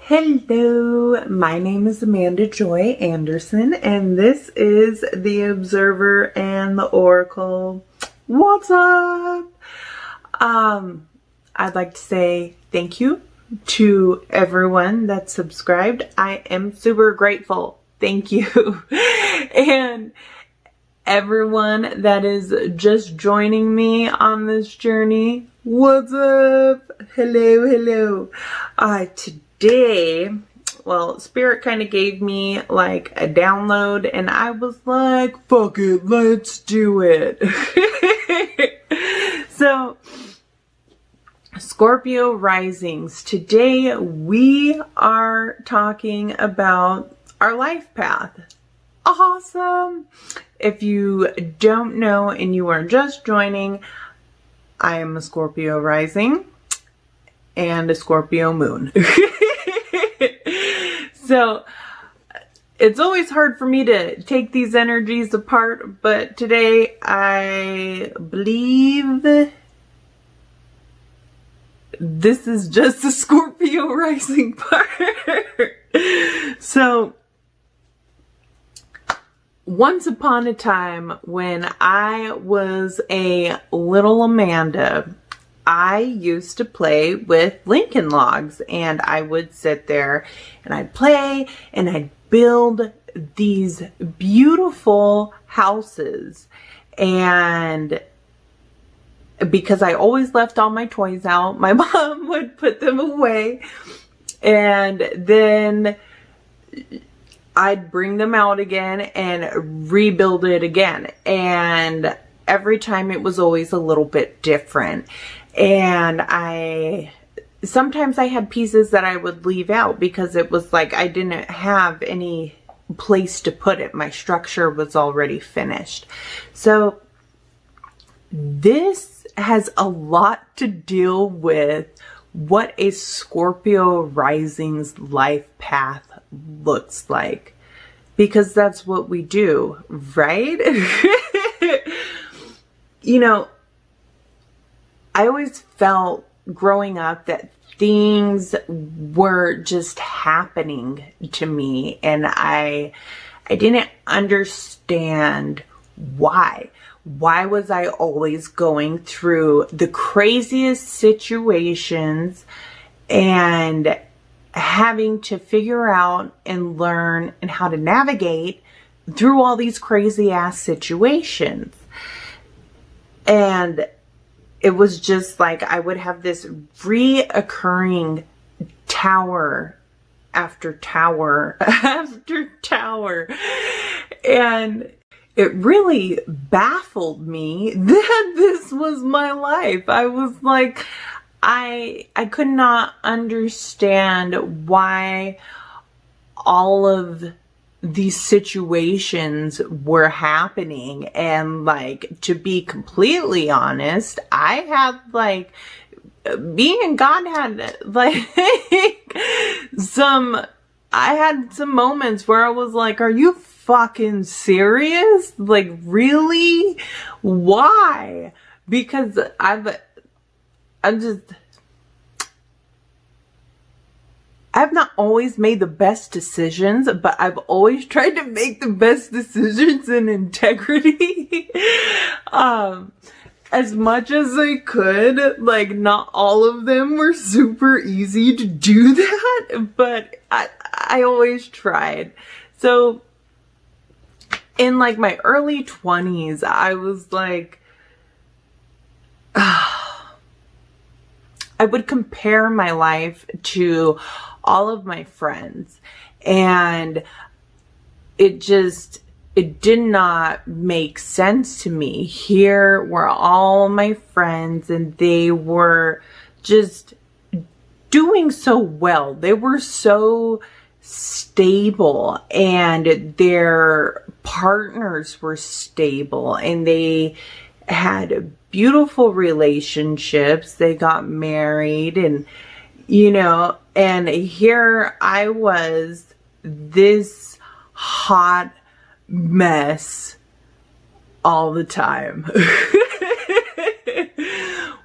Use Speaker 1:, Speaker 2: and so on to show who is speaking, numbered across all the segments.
Speaker 1: Hello, my name is Amanda Joy Anderson, and this is the Observer and the Oracle. What's up? I'd like to say thank you to everyone that subscribed. I am super grateful. Thank you. And everyone that is just joining me on this journey, what's up? Hello. Today, well, Spirit kind of gave me like a download and I was like, fuck it, let's do it. So, Scorpio Risings. Today we are talking about our life path. Awesome. If you don't know and you are just joining, I am a Scorpio Rising and a Scorpio Moon. So it's always hard for me to take these energies apart, but today I believe this is just the Scorpio Rising part. So once upon a time when I was a little Amanda, I used to play with Lincoln Logs, and I would sit there and I'd play and I'd build these beautiful houses. And because I always left all my toys out, my mom would put them away, and then I'd bring them out again and rebuild it again. And every time it was always a little bit different. And sometimes I had pieces that I would leave out because it was like I didn't have any place to put it. My structure was already finished. So this has a lot to deal with what a Scorpio Rising's life path looks like, because that's what we do, right? You know, I always felt growing up that things were just happening to me, and I didn't understand why. Why was I always going through the craziest situations and having to figure out and learn and how to navigate through all these crazy ass situations? And it was just like I would have this reoccurring tower after tower after tower. And it really baffled me that this was my life. I was like, I could not understand why all of these situations were happening. And like, to be completely honest, I had like, being in God had like I had some moments where I was like, are you fucking serious? Like, really? Why? Because I've not always made the best decisions, but I've always tried to make the best decisions in integrity. As much as I could. Like, not all of them were super easy to do that, but I always tried. So in like my early 20s, I was like, I would compare my life to all of my friends, and it did not make sense to me. Here were all my friends, and they were just doing so well. They were so stable, and their partners were stable and they had beautiful relationships. They got married and, you know, and here I was, this hot mess all the time.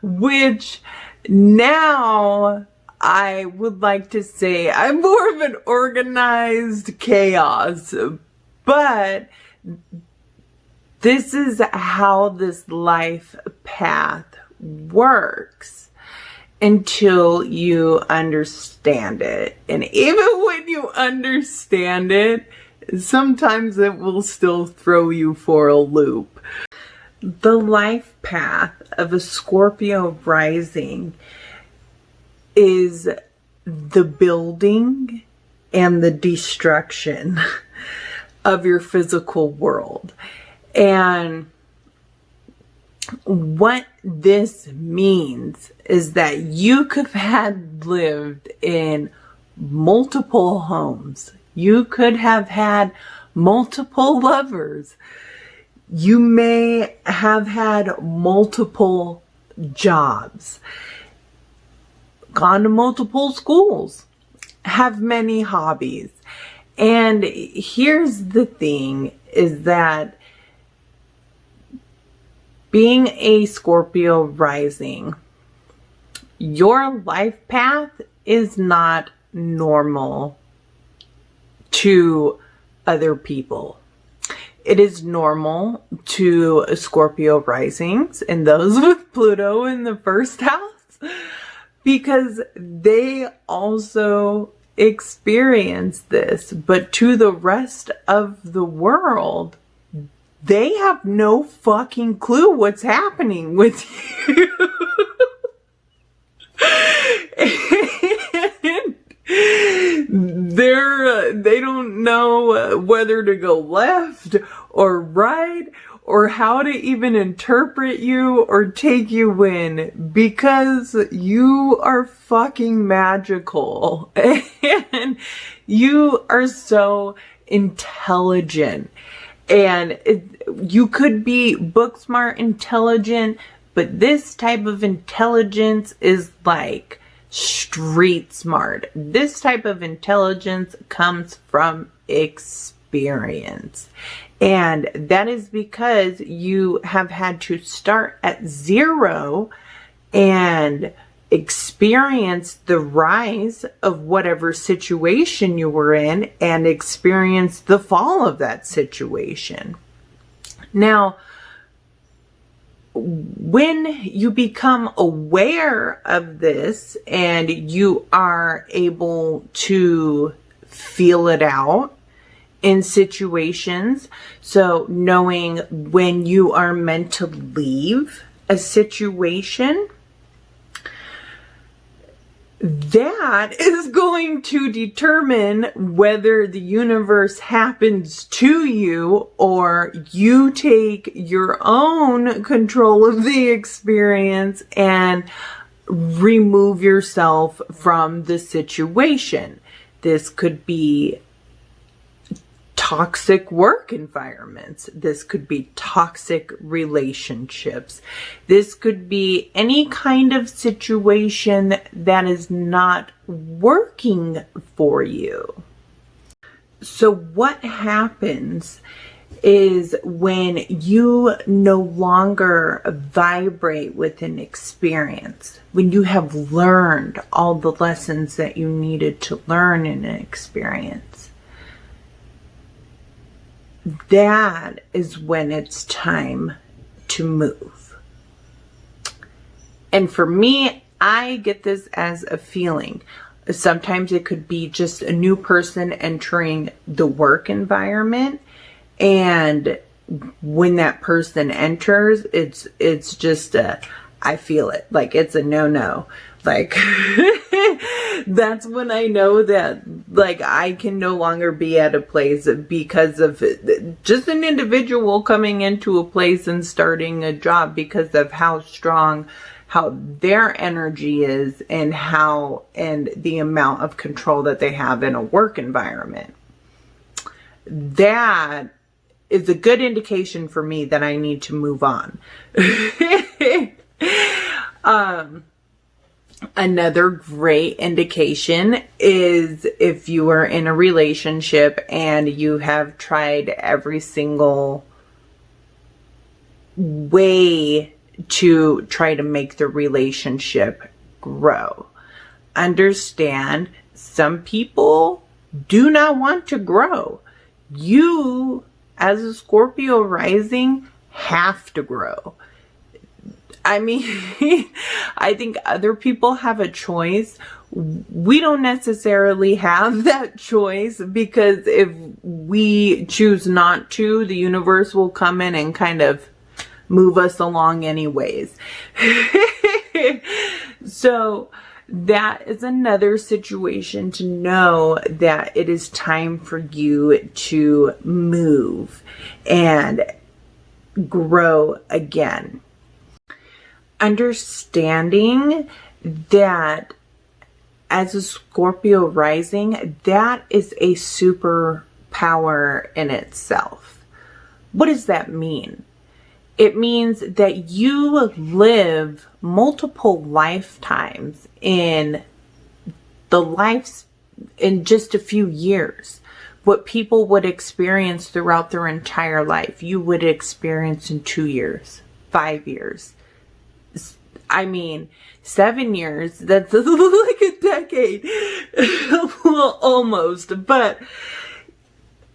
Speaker 1: Which now I would like to say I'm more of an organized chaos, but this is how this life path works until you understand it. And even when you understand it, sometimes it will still throw you for a loop. The life path of a Scorpio rising is the building and the destruction of your physical world. And what this means is that you could have had lived in multiple homes. You could have had multiple lovers. You may have had multiple jobs, gone to multiple schools, have many hobbies. And here's the thing is that being a Scorpio rising, your life path is not normal to other people. It is normal to Scorpio risings and those with Pluto in the first house because they also experience this. But to the rest of the world, they have no fucking clue what's happening with you. They don't know whether to go left or right or how to even interpret you or take you in because you are fucking magical and you are so intelligent. And you could be book smart intelligent, but this type of intelligence is like street smart. This type of intelligence comes from experience. And that is because you have had to start at zero and experience the rise of whatever situation you were in and experience the fall of that situation. Now, when you become aware of this and you are able to feel it out in situations, so knowing when you are meant to leave a situation, that is going to determine whether the universe happens to you or you take your own control of the experience and remove yourself from the situation. This could be toxic work environments. This could be toxic relationships. This could be any kind of situation that is not working for you. So what happens is when you no longer vibrate with an experience, when you have learned all the lessons that you needed to learn in an experience, that is when it's time to move. And for me, I get this as a feeling. Sometimes it could be just a new person entering the work environment, and when that person enters, it's just I feel it. Like it's a no-no. Like that's when I know that like I can no longer be at a place because of just an individual coming into a place and starting a job because of how strong how their energy is and the amount of control that they have in a work environment. That is a good indication for me that I need to move on. Another great indication is if you are in a relationship and you have tried every single way to try to make the relationship grow. Understand, some people do not want to grow. You, as a Scorpio rising, have to grow. I mean, I think other people have a choice. We don't necessarily have that choice, because if we choose not to, the universe will come in and kind of move us along anyways. So that is another situation to know that it is time for you to move and grow again. Understanding that as a Scorpio rising, that is a superpower in itself. What does that mean? It means that you live multiple lifetimes in just a few years. What people would experience throughout their entire life, you would experience in 2 years, 5 years. I mean, 7 years, that's like a decade. Well, almost. But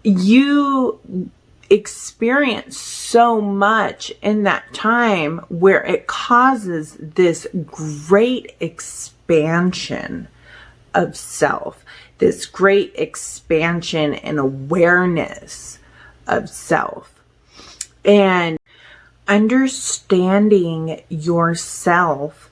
Speaker 1: you experience so much in that time where it causes this great expansion of self, this great expansion and awareness of self. And understanding yourself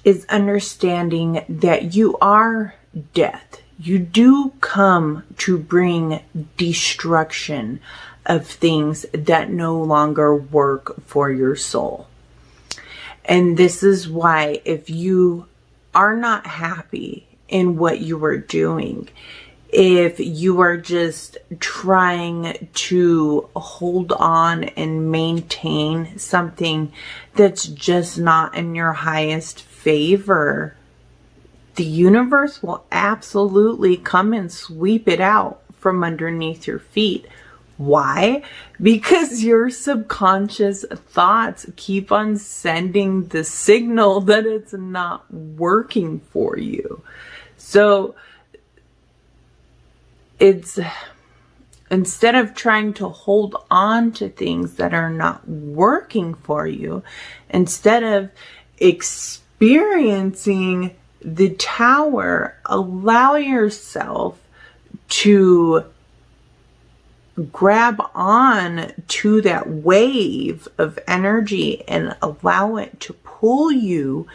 Speaker 1: is understanding that you are death. You do come to bring destruction of things that no longer work for your soul. And this is why, if you are not happy in what you are doing, if you are just trying to hold on and maintain something that's just not in your highest favor, the universe will absolutely come and sweep it out from underneath your feet. Why? Because your subconscious thoughts keep on sending the signal that it's not working for you. So it's, instead of trying to hold on to things that are not working for you, instead of experiencing the tower, allow yourself to grab on to that wave of energy and allow it to pull you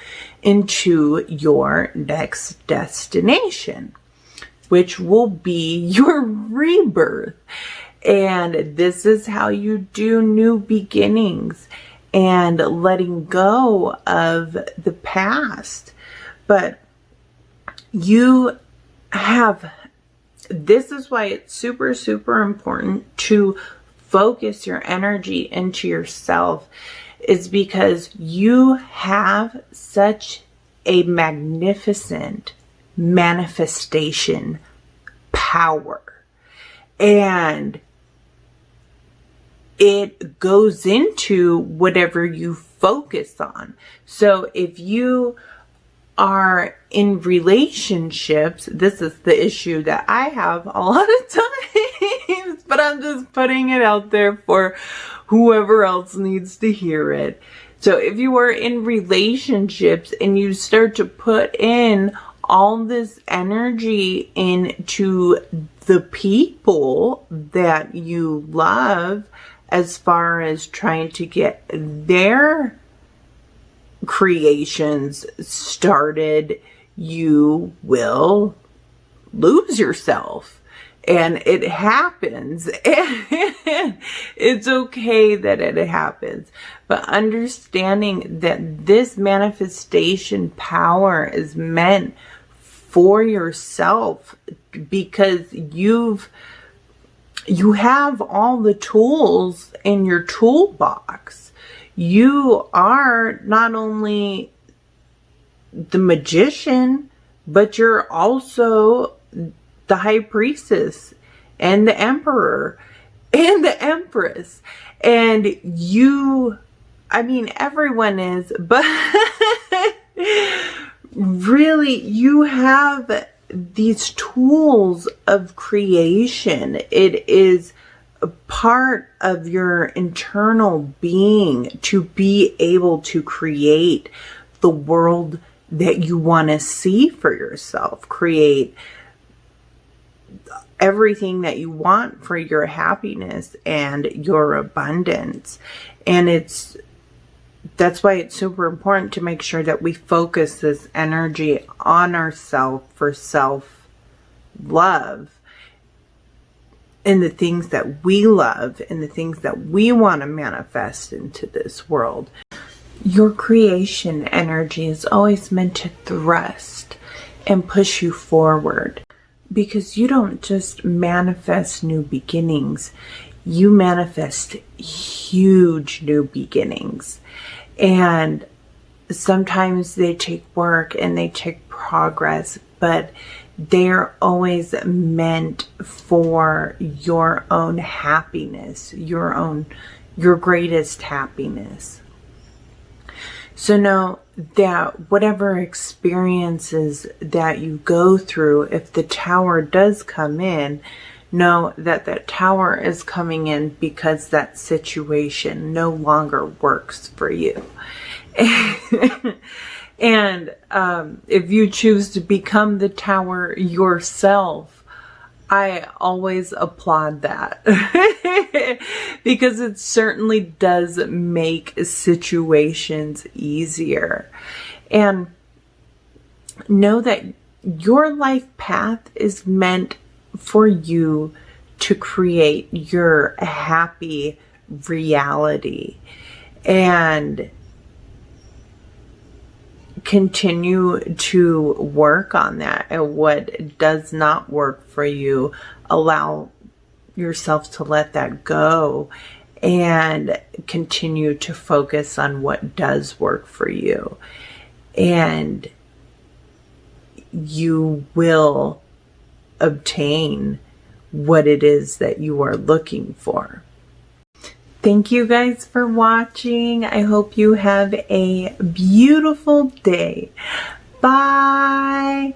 Speaker 1: into your next destination, which will be your rebirth. And this is how you do new beginnings and letting go of the past. But you have, this is why it's super, super important to focus your energy into yourself, is because you have such a magnificent manifestation power, and it goes into whatever you focus on. So if you are in relationships, this is the issue that I have a lot of times, but I'm just putting it out there for whoever else needs to hear it. So if you are in relationships and you start to put in all this energy into the people that you love, as far as trying to get their creations started, you will lose yourself. And it happens. And it's okay that it happens. But understanding that this manifestation power is meant for yourself, because you've you have all the tools in your toolbox. You are not only the magician, but you're also the high priestess and the emperor and the empress. And you, I mean, everyone is, but really you have these tools of creation. It is a part of your internal being to be able to create the world that you want to see for yourself, create everything that you want for your happiness and your abundance. And that's why it's super important to make sure that we focus this energy on ourselves for self-love and the things that we love and the things that we want to manifest into this world. Your creation energy is always meant to thrust and push you forward, because you don't just manifest new beginnings, you manifest huge new beginnings. And sometimes they take work and they take progress, but they're always meant for your own happiness, your greatest happiness. So know that whatever experiences that you go through, if the tower does come in, know that that tower is coming in because that situation no longer works for you. And if you choose to become the tower yourself, I always applaud that because it certainly does make situations easier. And know that your life path is meant for you to create your happy reality and continue to work on that. And what does not work for you, allow yourself to let that go and continue to focus on what does work for you. And you will obtain what it is that you are looking for. Thank you guys for watching. I hope you have a beautiful day. Bye.